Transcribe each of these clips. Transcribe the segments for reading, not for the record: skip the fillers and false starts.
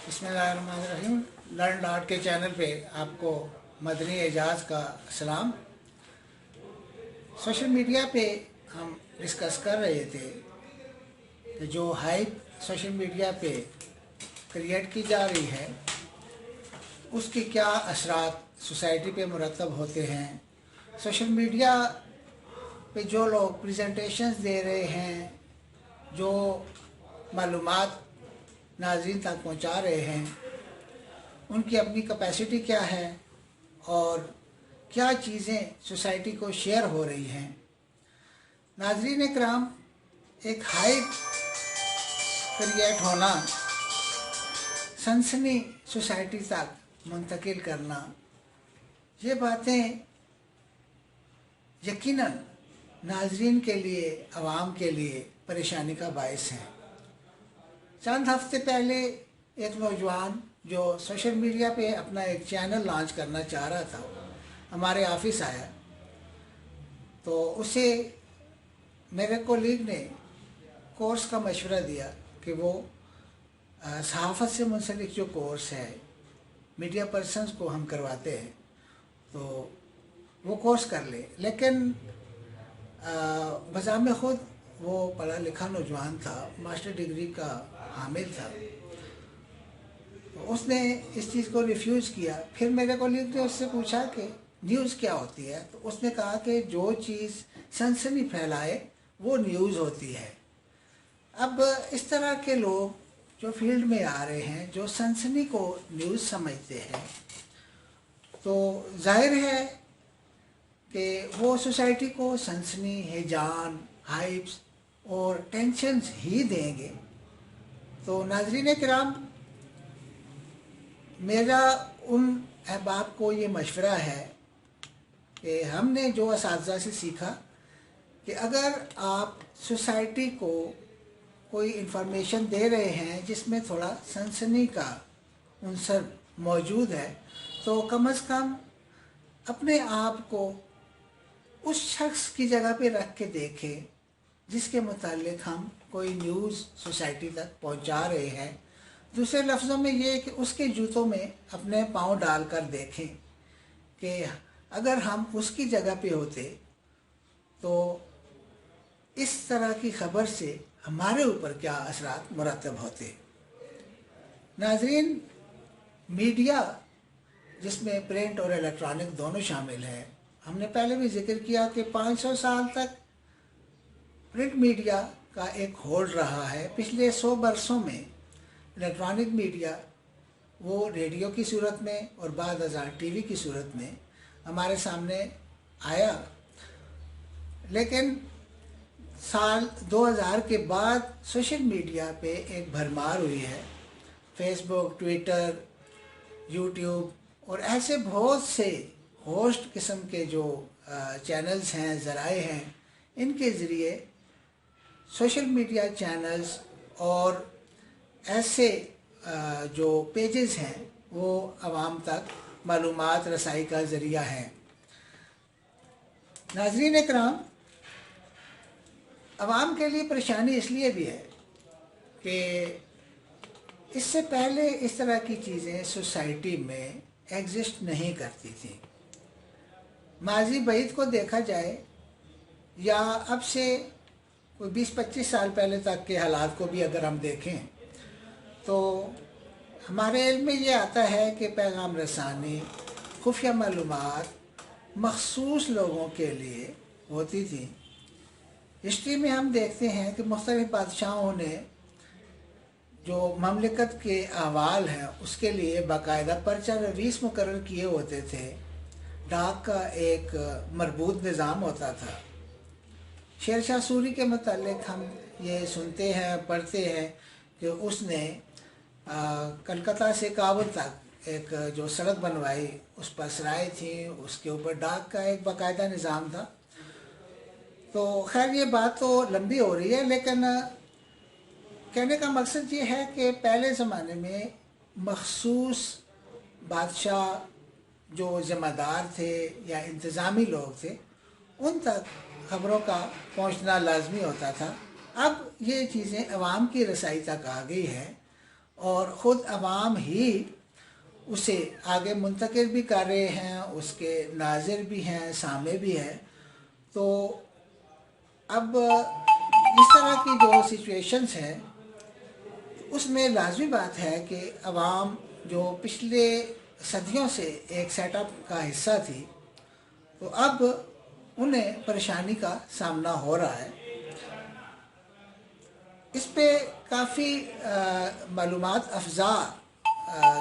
बिस्मिल्लाहिर्रहमानिर्रहीम। Learn art के channel पे आपको मदनी एजाज का सलाम। सोशल मीडिया पे हम डिस्कस कर रहे थे कि जो हाइप सोशल मीडिया पे क्रिएट की जा रही है उसके क्या असरात सोसाइटी पे मुरतब होते हैं। सोशल मीडिया पे जो लोग प्रेजेंटेशंस दे रहे हैं, जो मालूमात नाज़रीन तक पहुंचा रहे हैं, उनकी अपनी कैपेसिटी क्या है और क्या चीज़ें सोसाइटी को शेयर हो रही हैं। नाज़रीन इकराम, एक हाइप क्रिएट होना, सनसनी सोसाइटी तक मुंतकिल करना, ये बातें यकीनन नाज़रीन के लिए, आवाम के लिए परेशानी का बायस है। चंद हफ्ते पहले एक नौजवान जो सोशल मीडिया पे अपना एक चैनल लॉन्च करना चाह रहा था, हमारे ऑफिस आया तो उसे मेरे कोलीग ने कोर्स का मशवरा दिया कि वो सहाफ़त से मुंसलिक जो कोर्स है, मीडिया पर्सन्स को हम करवाते हैं, तो वो कोर्स कर ले। लेकिन बज़ाम ख़ुद वो पढ़ा लिखा नौजवान था, मास्टर डिग्री का हामिल था, तो उसने इस चीज़ को रिफ्यूज़ किया। फिर मेरे कोलीग ने उससे पूछा कि न्यूज़ क्या होती है, तो उसने कहा कि जो चीज़ सनसनी फैलाए वो न्यूज़ होती है। अब इस तरह के लोग जो फील्ड में आ रहे हैं, जो सनसनी को न्यूज़ समझते हैं, तो जाहिर है कि वो सोसाइटी को सनसनी, हिजान, हाइप्स और टेंशन्स ही देंगे। तो नाज़रीन किराम, मेरा उन अहबाब को ये मशवरा है कि हमने जो असातिज़ा से सीखा कि अगर आप सोसाइटी को कोई इन्फॉर्मेशन दे रहे हैं जिसमें थोड़ा सनसनी का उनसर मौजूद है, तो कम से कम अपने आप को उस शख्स की जगह पे रख के देखें जिसके मुतालिक हम कोई न्यूज़ सोसाइटी तक पहुंचा रहे हैं। दूसरे लफ्ज़ों में ये कि उसके जूतों में अपने पाँव डालकर देखें कि अगर हम उसकी जगह पे होते तो इस तरह की ख़बर से हमारे ऊपर क्या असरात मुरतब होते। नाज़रीन, मीडिया जिसमें प्रिंट और इलेक्ट्रॉनिक दोनों शामिल हैं, हमने पहले भी जिक्र किया कि 500 साल तक प्रिंट मीडिया का एक होल्ड रहा है। पिछले 100 बरसों में इलेक्ट्रॉनिक मीडिया वो रेडियो की सूरत में और बाद अज़ां टीवी की सूरत में हमारे सामने आया। लेकिन साल 2000 के बाद सोशल मीडिया पे एक भरमार हुई है। फेसबुक, ट्विटर, यूट्यूब और ऐसे बहुत से होस्ट किस्म के जो चैनल्स हैं, ज़राए हैं, इनके ज़रिए सोशल मीडिया चैनल्स और ऐसे जो पेजेस हैं वो आवाम तक मालूमात रसाई का ज़रिया है। नाज़रीन इकराम, आवाम के लिए परेशानी इसलिए भी है कि इससे पहले इस तरह की चीज़ें सोसाइटी में एग्जिस्ट नहीं करती थी। माजी बईद को देखा जाए या अब से कोई 20-25 साल पहले तक के हालात को भी अगर हम देखें तो हमारे इल्म में ये आता है कि पैगाम रसानी, खुफिया मालूमात मखसूस लोगों के लिए होती थी। हिस्ट्री में हम देखते हैं कि मुख्तलिफ बादशाहों ने जो ममलिकत के अहवाल हैं उसके लिए बाकायदा पर्चा रवीस मुकर्रर किए होते थे। डाक का एक मरबूत निज़ाम होता था। शेरशाह सूरी के मुतालिक हम ये सुनते हैं, पढ़ते हैं कि उसने कलकत्ता से काबुल तक एक जो सड़क बनवाई, उस पर सराय थी, उसके ऊपर डाक का एक बाकायदा निज़ाम था। तो खैर ये बात तो लंबी हो रही है, लेकिन कहने का मकसद ये है कि पहले ज़माने में मखसूस बादशाह जो ज़िम्मेदार थे या इंतज़ामी लोग थे, उन तक ख़बरों का पहुंचना लाजमी होता था। अब ये चीज़ें अवाम की रसाई तक आ गई है اور خود عوام ہی اسے آگے منتقل بھی کر رہے ہیں، اس کے ناظر بھی ہیں، سامع بھی ہیں۔ تو اب اس طرح کی جو سچویشنز ہیں اس میں لازمی بات ہے کہ عوام جو پچھلے صدیوں سے ایک سیٹ اپ کا حصہ تھی، تو اب انہیں پریشانی کا سامنا ہو رہا ہے۔ اس پہ کافی معلومات افزا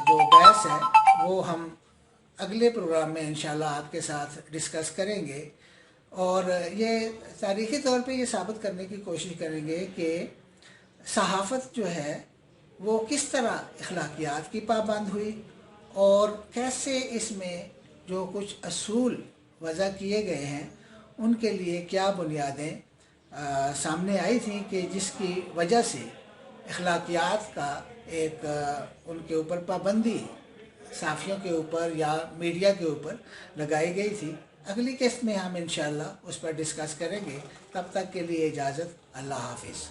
جو بحث ہے وہ ہم اگلے پروگرام میں انشاءاللہ آپ کے ساتھ ڈسکس کریں گے، اور یہ تاریخی طور پہ یہ ثابت کرنے کی کوشش کریں گے کہ صحافت جو ہے وہ کس طرح اخلاقیات کی پابند ہوئی، اور کیسے اس میں جو کچھ اصول وضع کیے گئے ہیں ان کے لیے کیا بنیادیں سامنے آئی تھیں کہ جس کی وجہ سے اخلاقیات کا ایک ان کے اوپر پابندی صحافیوں کے اوپر یا میڈیا کے اوپر لگائی گئی تھی۔ اگلی قسط میں ہم انشاءاللہ اس پر ڈسکس کریں گے۔ تب تک کے لیے اجازت، اللہ حافظ۔